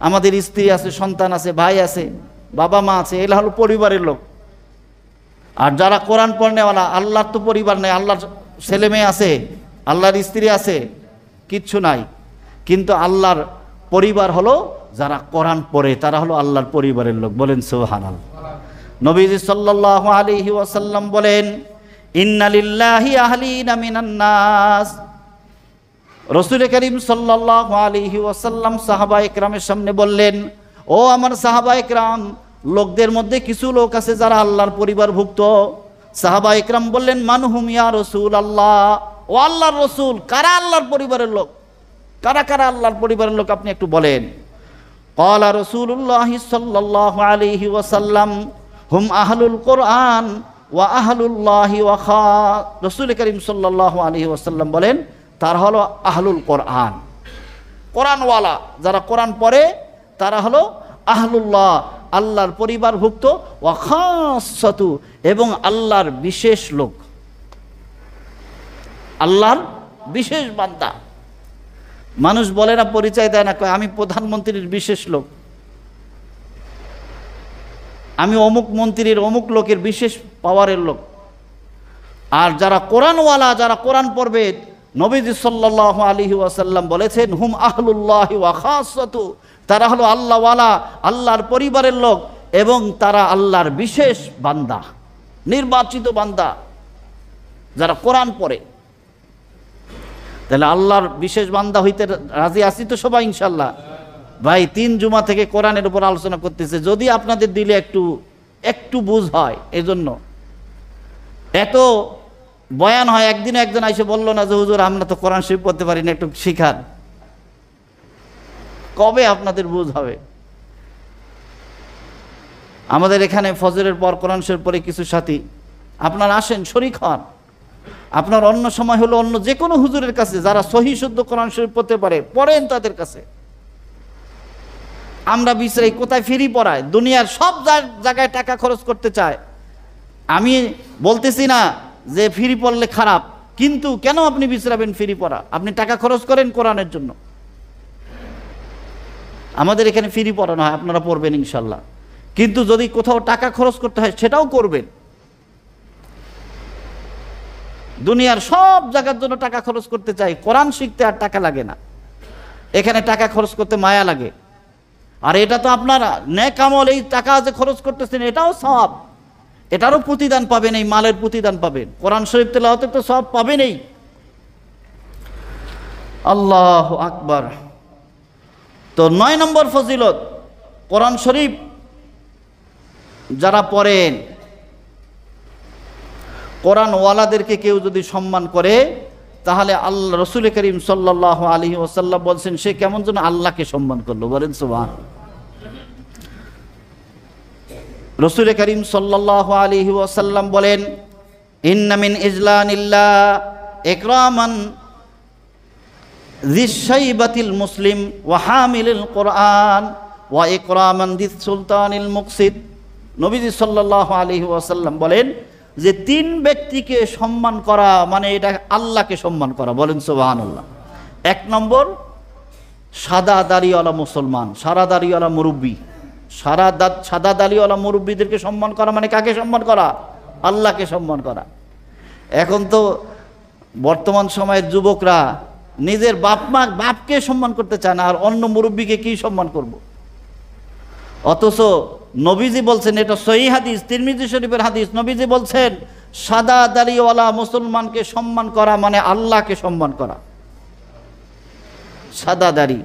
আমাদের স্ত্রী আছে, সন্তান আছে, ভাই আছে, বাবা মা আছে, এরা হলো পরিবারের লোক। আর যারা কোরআন পড়নেওয়ালা, আল্লাহর তো পরিবার নেই, আল্লাহর ছেলে মেয়ে আছে, আল্লাহর স্ত্রী আছে, কিচ্ছু নাই, কিন্তু আল্লাহর পরিবার হলো যারা কোরআন পড়ে, তারা হলো আল্লাহর পরিবারের লোক। বলেন সুবহানাল্লাহ। নবীজি সাল্লাল্লাহু আলাইহি ওয়াসাল্লাম বলেন, ইন্না লিল্লাহি আহলিনা মিনান নাস। রাসূল করিম সাল্লাল্লাহু আলাইহি ওয়াসাল্লাম সাহাবা একরামের সামনে বললেন, ও আমার সাহাবা একরাম, লোকদের মধ্যে কিছু লোক আছে যারা আল্লাহর পরিবারভুক্ত। সাহাবা একরাম বললেন, মানহুম ইয়া রাসূলুল্লাহ, ও আল্লাহর রাসূল, কারা আল্লাহর পরিবারের লোক? কারা কারা আল্লাহর পরিবারের লোক আপনি একটু বলেন। ক্বালা রাসূলুল্লাহ সাল্লাল্লাহু আলাইহি ওয়াসাল্লাম, হুম আহলুল কোরআন ওয়া আহলুল্লাহি ওয়া রাসূল করিম সাল্লাল্লাহু আলাইহি ওয়াসাল্লাম বলেন, তারা হলো আহলুল কোরআন, কোরআনওয়ালা, যারা কোরআন পড়ে তারা হলো আহলুল্লাহ, আল্লাহর পরিবারভুক্ত, ওয়া খাসসাতু, এবং আল্লাহর বিশেষ লোক, আল্লাহর বিশেষ বান্দা। মানুষ বলে না, পরিচয় দেয় না, কয় আমি প্রধানমন্ত্রীর বিশেষ লোক, আমি অমুক মন্ত্রীর অমুক লোকের বিশেষ পাওয়ারের লোক। আর যারা কোরআনওয়ালা, যারা কোরআন পড়বে, নবীজি সাল্লাল্লাহু আলাইহি ওয়াসাল্লাম বলেছেন, হুম আহলুল্লাহি ওয়া খাসসাতু, তারা হলো আল্লাহওয়ালা, আল্লাহর পরিবারের লোক, এবং তারা আল্লাহর বিশেষ বান্দা, নির্বাচিত বান্দা, যারা কোরআন পড়ে। তাহলে আল্লাহর বিশেষ বান্দা হইতে রাজি আছি তো সবাই ইনশাল্লাহ? ভাই 3 জুমা থেকে কোরআনের উপর আলোচনা করতেছে, যদি আপনাদের দিলে একটু বুঝ হয়, এজন্য এত বয়ান হয়। একদিন একজন এসে বলল না যে হুজুর আমরা তো কোরআন শরীফ পড়তে পারি না, একটু শিখান। কবে আপনাদের বুঝ হবে? আমাদের এখানে ফজরের পর কোরআন শরীফ পড়ে কিছু সাথী, আপনারা আসেন, শরীক হন। আপনার অন্য সময় হলো অন্য যে কোনো হুজুরের কাছে, যারা সহি শুদ্ধ কোরআন শরীফ পড়তে পারে, পড়েন তাদের কাছে। আমরা বিশ্রাই কোথায় ফ্রি পড়ায়, দুনিয়ার সব জায়গায় টাকা খরচ করতে চায়। আমি বলতেছি না যে ফ্রি পড়লে খারাপ, কিন্তু কেন আপনি বিশ্রাবেন ফ্রি পড়া? আপনি টাকা খরচ করেন কোরআনের জন্য। আমাদের এখানে ফ্রি পড়ানো হয়, আপনারা পড়বেন ইনশাল্লাহ, কিন্তু যদি কোথাও টাকা খরচ করতে হয় সেটাও করবেন। দুনিয়ার সব জায়গার জন্য টাকা খরচ করতে চাই, কোরআন শিখতে আর টাকা লাগে না। এখানে টাকা খরচ করতে মায়া লাগে। আর এটা তো আপনার নেক আমল, এই টাকা যে খরচ করতেছেন এটাও সওয়াব, এটারও প্রতিদান পাবেন, এই মালের প্রতিদান পাবেন, কোরআন শরীফ তেলাওয়াতে তো সওয়াব পাবেনই। আল্লাহু আকবার। তো 9 নম্বর ফজিলত, কোরআন শরীফ যারা পড়েন, কোরআন ওয়ালাদেরকে কেউ যদি সম্মান করে তাহলে আল্লাহ রসুল করিম সাল্লাল্লাহু আলাইহি ওয়াসাল্লাম বলছেন সে কেমন যেন আল্লাহকে সম্মান করলো। বলেন সুবহান। রসুল করিম সাল্লাল্লাহু আলাইহি ওয়াসাল্লাম বলেন, ইন্না মিন ইজলানিল্লাহ ইকরামান যিশাইবাতিল মুসলিম ওয়া হামিলিল কোরআন ওয়া ইকরামান যিস সুলতানিল মুকসিদ। নবীজি সাল্লাল্লাহু আলাইহি ওয়াসাল্লাম বলেন যে 3 ব্যক্তিকে সম্মান করা মানে এটা আল্লাহকে সম্মান করা। বলেন সুবহানাল্লাহ। 1 নম্বর, সাদা দাড়িওয়ালা মুসলমান, সাদা দাড়িওয়ালা মুরব্বী, সাদা দাড়িওয়ালা মুরব্বীদেরকে সম্মান করা মানে কাকে সম্মান করা? আল্লাহকে সম্মান করা। এখন তো বর্তমান সময়ের যুবকরা নিজের বাপকে সম্মান করতে চায় না, আর অন্য মুরব্বীকে কি সম্মান করব? অথচ নবীজি বলছেন, এটা সহিহ হাদিস, তিরমিজি শরীফের হাদিস, নবীজি বলছেন সাদা দাড়িওয়ালা মুসলমানকে সম্মান করা মানে আল্লাহকে সম্মান করা। সাদা দাড়ি,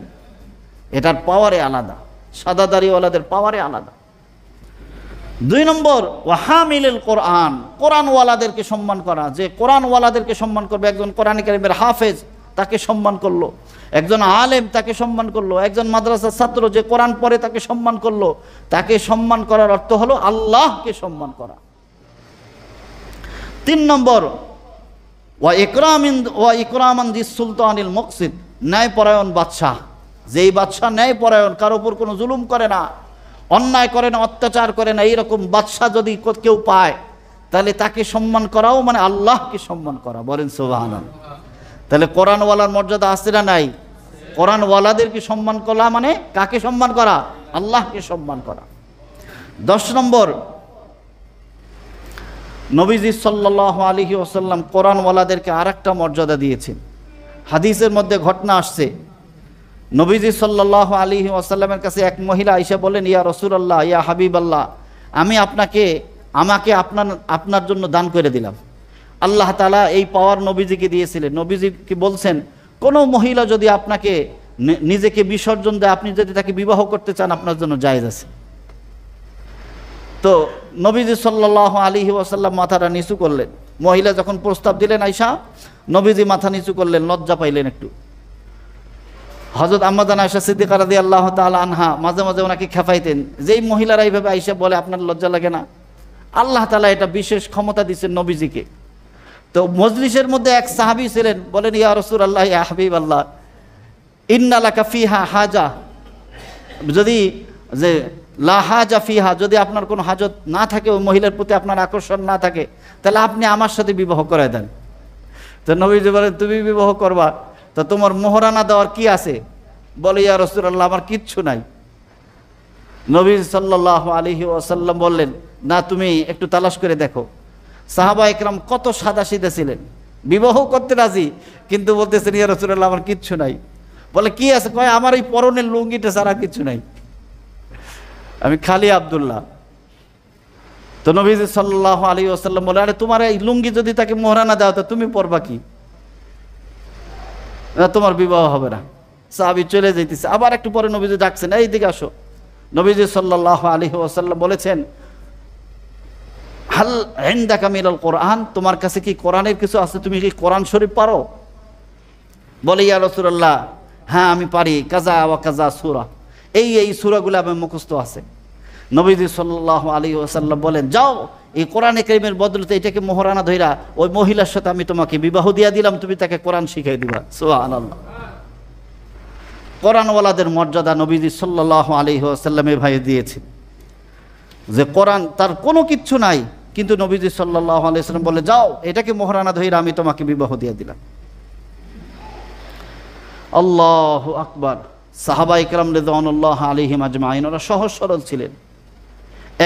এটার পাওয়ারে আলাদা, সাদা দাড়িওয়ালাদের পাওয়ারে আলাদা। 2 নম্বর, ওয়াহামিলুল কোরআন, কোরআনওয়ালাদেরকে সম্মান করা। যে কোরআনওয়ালাদেরকে সম্মান করবে, একজন কোরআন কারীমের হাফেজ তাকে সম্মান করলো, একজন আলেম তাকে সম্মান করলো, একজন মাদ্রাসার ছাত্র যে কোরআন পড়ে তাকে সম্মান করলো। তাকে সম্মান করার অর্থ হলো আল্লাহকে সম্মান করা। 3 নম্বর, ওয়া ইকরামান যিস সুলতানিল মুকসিদ, ন্যায়পরায়ণ বাদশাহ। যেই বাদশাহ ন্যায়পরায়ণ, কারো উপর কোনো জুলুম করে না, অন্যায় করে না, অত্যাচার করে না, এইরকম বাদশাহ যদি কেউ পায় তাহলে তাকে সম্মান করাও মানে আল্লাহকে সম্মান করা। বলেন সুবহানাল্লাহ। তাহলে কোরআনওয়ালার মর্যাদা আছে না নাই? কোরআনওয়ালাদেরকে সম্মান করা মানে কাকে সম্মান করা? আল্লাহকে সম্মান করা। 10 নম্বর, নবীজি সাল্লাল্লাহু আলাইহি ওয়াসাল্লাম কোরআনওয়ালাদেরকে আরেকটা মর্যাদা দিয়েছেন। হাদিসের মধ্যে ঘটনা আসছে, নবীজি সাল্লাল্লাহু আলাইহি ওয়াসাল্লামের কাছে এক মহিলা আয়েশা বলেন, ইয়া রাসূলুল্লাহ, ইয়া হাবিবাল্লাহ, আমি আমাকে আপনার জন্য দান করে দিলাম। আল্লাহ তাআলা এই পাওয়ার নবীজিকে দিয়েছিলেন। নবীজি কি বলছেন, কোনো মহিলা যদি আপনাকে নিজেকে বিসর্জন দেয়, আপনি যদি তাকে বিবাহ করতে চান আপনার জন্য জায়েজ আছে। তো নবীজি সাল্লাল্লাহু আলাইহি ওয়াসাল্লাম মাথাটা নিচু করলেন। মহিলা যখন প্রস্তাব দিলেন আয়েশা, নবীজি মাথা নিচু করলেন, লজ্জা পাইলেন একটু। হযরত আম্মা জান আয়েশা সিদ্দিকা রাদিয়াল্লাহু তাআলা আনহা মাঝে মাঝে ওনাকে খেপাইতেন, যেই মহিলারা এইভাবে আয়েশা বলে আপনার লজ্জা লাগে না? আল্লাহ তাআলা এটা বিশেষ ক্ষমতা দিয়েছেন নবীজিকে। তো মজলিসের মধ্যে এক সাহাবী ছিলেন, বলেন, ইয়া রাসূলুল্লাহ, ইয়া হাবিবাল্লাহ, ইন্না লাকা ফিহা হাজা, যদি যে লা হাজা ফিহা, যদি আপনার কোনো হাজত না থাকে, ওই মহিলার প্রতি আপনার আকর্ষণ না থাকে, তাহলে আপনি আমার সাথে বিবাহ করে দেন। তো নবীজি বলেন, তুমি বিবাহ করবা, তো তোমার মোহরানা দেওয়ার কি আছে? বলে, ইয়া রাসূলুল্লাহ, আমার কিচ্ছু নাই। নবী সাল্লাল্লাহু আলাইহি ওয়াসাল্লাম বললেন, না, তুমি একটু তালাশ করে দেখো। সাহাবা একরাম কত সাদাসিধে ছিলেন, বিবাহ করতে রাজি, কিন্তু বলতেছেন, ইয়া রাসূলুল্লাহ, আমার কিচ্ছু নাই। বলে, কি আছে? কয়, আমার এই পরনের লুঙ্গিটা ছাড়া কিচ্ছু নাই, আমি খালি আব্দুল্লাহ। তো নবীজি সাল্লাল্লাহু আলাইহি ওয়াসাল্লাম বলে, আরে তোমার এই লুঙ্গি যদি তাকে মোহরানা দাও তো তুমি পরবা কি? তোমার বিবাহ হবে না। সাহাবী চলে যাইতেছে, আবার একটু পরে নবীজি ডাকছেন, এই দিকে আসো। নবীজি সাল্লাল্লাহু আলাইহি ওয়াসাল্লাম বলেছেন, হাল ইনদাকা মিনাল কোরআন, তোমার কাছে কি কোরআনের কিছু আছে? তুমি কি কোরআন শরীফ পারো? বলে, ইয়া রাসূলুল্লাহ, হ্যাঁ আমি পারি, কাজা ওয়া কাজা সূরা, এই সূরাগুলো আমার মুখস্থ আছে। নবীজি সাল্লাল্লাহু আলাইহি ওয়াসাল্লাম বলেন, যাও, এই কোরআনে কারীমের বদলতে এটাকে মোহরানা ধইরা ওই মহিলার সাথে আমি তোমাকে বিবাহ দিয়া দিলাম, তুমি তাকে কোরআন শিখাই দিবা। সুবহানাল্লাহ। কোরআনওয়ালাদের মর্যাদা নবীজি সাল্লাল্লাহু আলাইহি ওয়াসাল্লামের ভাই দিয়েছেন, যে কোরআন তার কোনো কিচ্ছু নাই, কিন্তু নবীজি সাল্লাল্লাহু আলাইহি ওয়াসাল্লাম বলে, যাও, এটাকে মোহরানা ধইরা আমি তোমাকে বিবাহ দিয়া দিলাম। আল্লাহু আকবার। সাহাবা ইকরাম রিদওয়ানুল্লাহ আলাইহিম আজমাইন ওরা সহজ সরল ছিলেন।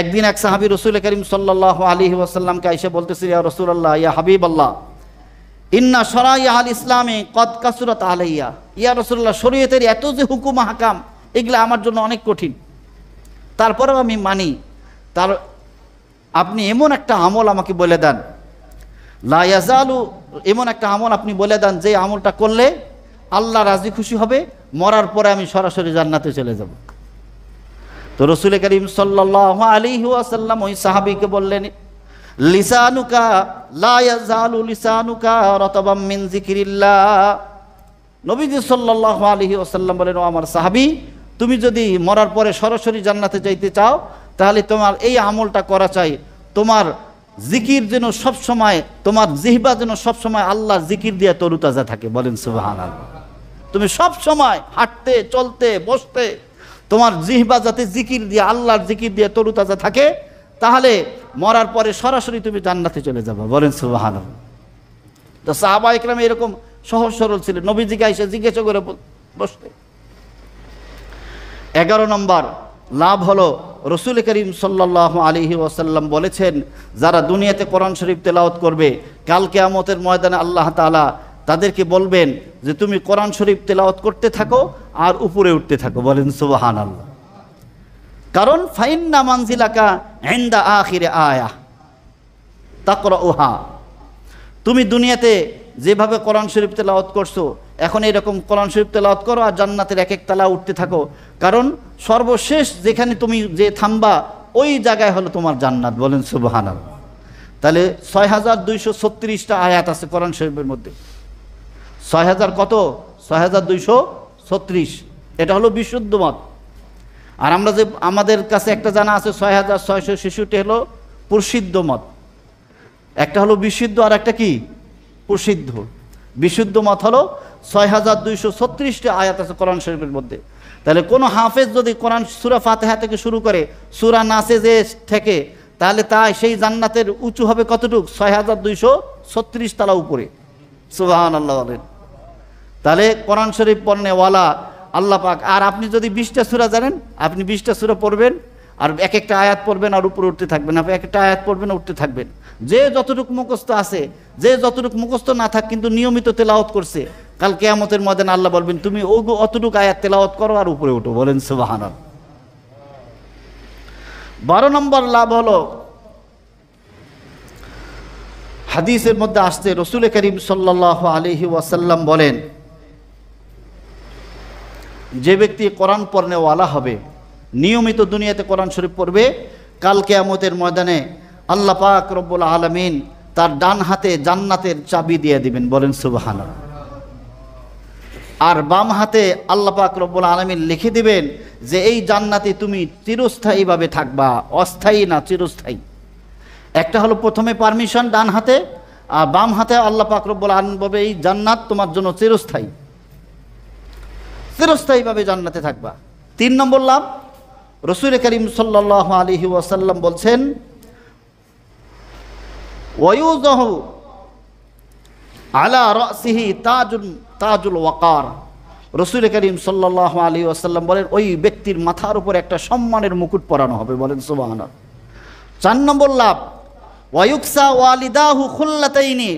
একদিন এক সাহাবী রাসূল করিম সাল্লাল্লাহু আলাইহি ওয়াসাল্লামকে আয়েশা বলতেছে, ইয়া রাসূলুল্লাহ, ইয়া হাবিবাল্লাহ, ইন্না শরাইয়া আল ইসলামে কদ কাসুরাত আলাইয়া, ইয়া রাসূলুল্লাহ, শরীয়তের এত যে হুকুম হাকাম এগুলা আমার জন্য অনেক কঠিন, তারপরেও আমি মানি। তার আপনি এমন একটা আমল আমাকে বলে দেন, লা ইয়াজালু, এমন একটা আমল আপনি বলে দেন যে আমলটা করলে আল্লাহ রাজি খুশি হবে, মরার পরে আমি সরাসরি জান্নাতে চলে যাব। তো রাসূল করিম সাল্লাল্লাহু আলাইহি ওয়াসাল্লাম ওই সাহাবীকে বললেন, লিসানুকা লা ইয়াজালু লিসানুকা রাতাবাম মিন যিকরিল্লাহ। নবীজি সাল্লাল্লাহু আলাইহি ওয়াসাল্লাম বলেন, ও আমার সাহাবী, তুমি যদি মরার পরে সরাসরি জান্নাতে যাইতে চাও তাহলে তোমার এই আমলটা করা চাই, তোমার জিকির যেন সব সময়, তোমার জিহ্বা যেন সব সময় আল্লাহর জিকির দিয়ে তরুতাজা থাকে। বলেন সুবহানাল্লাহ। তুমি সব সময় হাঁটতে চলতে বসতে তোমার জিহ্বা যাতে জিকির দিয়ে, আল্লাহর জিকির দিয়ে তরুতাজা থাকে, তাহলে মরার পরে সরাসরি তুমি জান্নাতে চলে যাবে। বলেন সুবহানাল্লাহ। তো সাহাবায়ে কেরাম এরকম সহজ সরল ছিলেন, নবীজিকে এসে জিজ্ঞাসা করে বসতে। 11 নম্বর লাভ হলো, রাসূল করিম সাল্লাল্লাহু আলাইহি ওয়াসাল্লাম বলেছেন, যারা দুনিয়াতে কোরআন শরীফ তেলাওয়াত করবে, কাল কিয়ামতের ময়দানে আল্লাহ তাআলা তাদেরকে বলবেন যে তুমি কোরআন শরীফ তেলাওয়াত করতে থাকো আর উপরে উঠতে থাকো। বলেন সুবহানাল্লাহ। কারণ ফাইন্না মানজিলাকা ইনদা আখিরে আয়া তাকরাউহা, তুমি দুনিয়াতে যেভাবে কোরআন শরীফ তেলাওয়াত করছো, এখন এরকম কোরআন শরীফ তেলাওয়াত করো আর জান্নাতের এক এক তালা উঠতে থাকো, কারণ সর্বশেষ যেখানে তুমি যে থামবা ওই জায়গায় হলো তোমার জান্নাত। বলেন সুবহানাল্লাহ। তাহলে 6236টা আয়াত আছে কোরআন শরীফের মধ্যে। 6000 কত? 6236। এটা হলো বিশুদ্ধ মত। আর আমরা যে আমাদের কাছে একটা জানা আছে 6666 হলো প্রসিদ্ধ মত। একটা হলো বিশুদ্ধ আর একটা কি প্রসিদ্ধ। বিশুদ্ধ মত হলো 6236টি আয়াত আছে কোরআন শরীফের মধ্যে। তাহলে কোনো হাফেজ যদি কোরআন সূরা ফাতিহা থেকে শুরু করে সূরা নাসে যে থেকে, তাহলে সেই জান্নাতের উঁচু হবে কতটুকু? 6236 তালা উপরে। সুবহানাল্লাহ বলেন। তাহলে কোরআন শরীফ পড়নেওয়ালা আল্লাহ পাক, আর আপনি যদি 20টা সূরা জানেন, আপনি 20টা সূরা পড়বেন আর এক একটা আয়াত পড়বেন আর উপরে উঠতে থাকবেন, আপনি একটা আয়াত পড়বেন উঠতে থাকবেন। যে যতটুকু মুখস্থ আছে, যে যতটুকু মুখস্থ না থাক কিন্তু নিয়মিত তেলাওয়াত করছে, কাল কিয়ামতের ময়দানে আল্লাহ বলবেন তুমি অতটুকু আয়াত তেলাওয়াত করো আর উপরে উঠো। বলেন সুবহানাল্লাহ। 12 নম্বর লাভ হলো, হাদিসের মধ্যে আসছে রাসূল করিম সাল্লাল্লাহু আলাইহি ওয়াসাল্লাম বলেন, যে ব্যক্তি কোরআন পড়নেওয়ালা হবে, নিয়মিত দুনিয়াতে কোরআন শরীফ পড়বে, কাল কিয়ামতের ময়দানে আল্লাহ পাক রব্বুল আলামিন তার ডান হাতে জান্নাতের চাবি দিয়ে দিবেন। বলেন সুবহানাল্লাহ। আর বাম হাতে আল্লাহ পাক রব্বুল আলামিন লিখে দিবেন যে এই জান্নাতে তুমি চিরস্থায়ীভাবে থাকবা, অস্থায়ী না, চিরস্থায়ী। একটা হলো প্রথমে পারমিশন ডান হাতে, আর বাম হাতে আল্লাহ পাক রব্বুল আলামিন বলবে এই জান্নাত তোমার জন্য চিরস্থায়ী, চিরস্থায়ীভাবে জান্নাতে থাকবা। 3 নম্বর লাভ, রাসূল করিম সাল্লাল্লাহু আলাইহি ওয়াসাল্লাম বলছেন, ওয়ায়ুযাহু আলা রাসিহি তাজুল ওয়াকার। রাসূল করিম সাল্লাল্লাহু আলাইহি ওয়াসাল্লাম বলেন, ওই ব্যক্তির মাথার উপর একটা সম্মানের মুকুট পরানো হবে। বলেন সুবহানাল্লাহ। 4 নম্বর লাভ, ওয়ায়ুকসা ওয়ালিদাহু খুল্লাতাইনি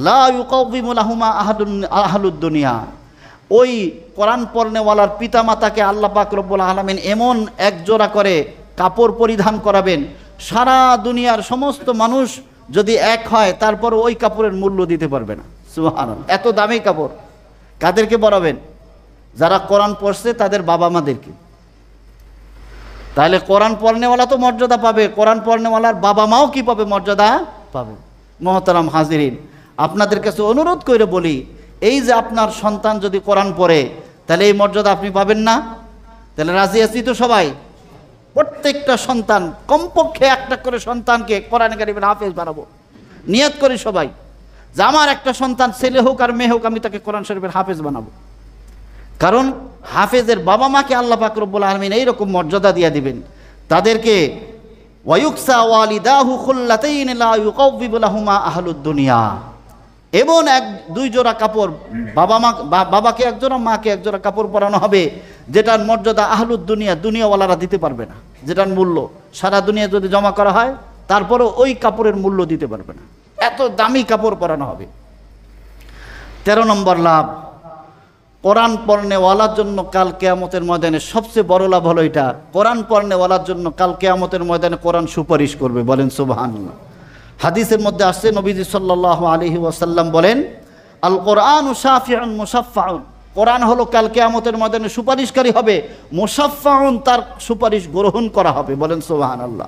লা ইউকাউবিমু লাহুমা আহলুদ দুনিয়া। ওই কোরআন পড়নেওয়ালার পিতামাতাকে আল্লাহ পাক রব্বুল আলামিন এমন এক জোড়া করে কাপড় পরিধান করাবেন, সারা দুনিয়ার সমস্ত মানুষ যদি এক হয় তারপর ওই কাপড়ের মূল্য দিতে পারবে না। সুবহানাল্লাহ। এত দামি কাপড়। কাদেরকে পরাবেন? যারা কোরআন পড়ছে তাদের বাবা মাদেরকে। তাহলে কোরআন পড়নেওয়ালা তো মর্যাদা পাবে, কোরআন পড়নেওয়ালার বাবা মাও কি পাবে? মর্যাদা পাবে। মহতারাম হাজিরিন, আপনাদের কাছে অনুরোধ করে বলি, এই যে আপনার সন্তান যদি কোরআন পড়ে, তাহলে এই মর্যাদা আপনি পাবেন না? তাহলে রাজি আছি তো সবাই? প্রত্যেকটা সন্তান, কমপক্ষে একটা করে সন্তানকে কোরআন কারীমের হাফেজ বানাবো। নিয়ত করি সবাই যে আমার একটা সন্তান, ছেলে হোক আর মেয়ে হোক, আমি তাকে কোরআন শরীফের হাফেজ বানাবো। কারণ হাফেজের বাবা মাকে আল্লাহ পাক রব্বুল আলামিন এইরকম মর্যাদা দিয়ে দিবেন, তাদেরকে ওয়ায়ুকসা ওয়ালিদাহু খুল্লাতাইন লা ইউকাউবিবু লাহুমা আহলুদ দুনিয়া। এমন 2 জোড়া কাপড়, বাবাকে 1 জোড়া, মাকে 1 জোড়া কাপড় পরানো হবে, যেটার মর্যাদা আহলুদ দুনিয়া, দুনিয়াওয়ালারা দিতে পারবে না। যেটার মূল্য সারা দুনিয়া যদি জমা করা হয় তারপরেও ওই কাপড়ের মূল্য দিতে পারবে না। এত দামি কাপড় পরানো হবে। 13 নম্বর লাভ, কোরআন পড়নেওয়ালার জন্য কাল কিয়ামতের ময়দানে সবচেয়ে বড় লাভ হলো এটা, কোরআন পড়নেওয়ালার জন্য কাল কিয়ামতের ময়দানে কোরআন সুপারিশ করবে। বলেন সুবহানাল্লাহ। হাদিসের মধ্যে আসছে নবীজি সাল্লাল্লাহু আলাইহি ওয়াসাল্লাম বলেন, আল কোরআনু শাফিউন মুশাফফাউন, কোরআন হলো কাল কিয়ামতের ময়দানে সুপারিশকারী হবে, মুশাফফাউন তার সুপারিশ গ্রহণ করা হবে। বলেন সুবহানাল্লাহ।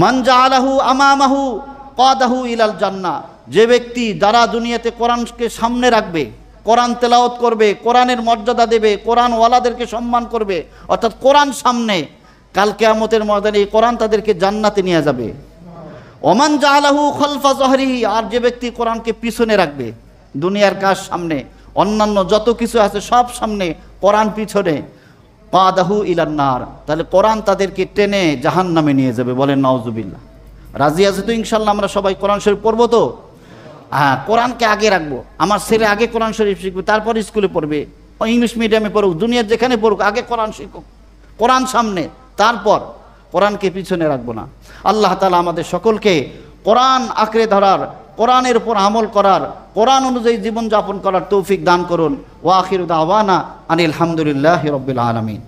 মান জাআলাহু আমামাহু কাদাহু ইলাল জান্নাহ, যে ব্যক্তি যারা দুনিয়াতে কোরআনকে সামনে রাখবে, কোরআন তেলাওয়াত করবে, কোরআনের মর্যাদা দেবে, কোরআন ওয়ালাদেরকে সম্মান করবে, অর্থাৎ কোরআন সামনে, কাল কিয়ামতের ময়দানে এই কোরআন তাদেরকে জান্নাতে নিয়ে যাবে। ওমান জাআলাহু খালফা যহরিহি, আর যে ব্যক্তি কোরআনকে পিছনে রাখবে, দুনিয়ার কাজ সামনে, অন্যান্য যত কিছু আছে সব সামনে, কোরআন পিছনে, কাদাহু ইলান নার, তাহলে কোরআন তাদেরকে টেনে জাহান্নামে নিয়ে যাবে। বলেন নাউজুবিল্লাহ। রাজি আছে তো ইনশাআল্লাহ? আমরা সবাই কোরআন শরীফ পড়বো তো? হ্যাঁ, কোরআনকে আগে রাখবো। আমার ছেলে আগে কোরআন শরীফ শিখবে, তারপর স্কুলে পড়বে, ইংলিশ মিডিয়ামে পড়ুক, দুনিয়ার যেখানে পড়ুক, আগে কোরআন শিখুক, কোরআন সামনে, তারপর কোরআনকে পিছনে রাখবো না। আল্লাহ তাআলা আমাদের সকলকে কোরআন আঁকড়ে ধরার, কোরআনের উপর আমল করার, কোরআন অনুযায়ী জীবনযাপন করার তৌফিক দান করুন। ওয়া আখিরু দাওয়ানা আনিল হামদুলিল্লাহি রাব্বিল আলামিন।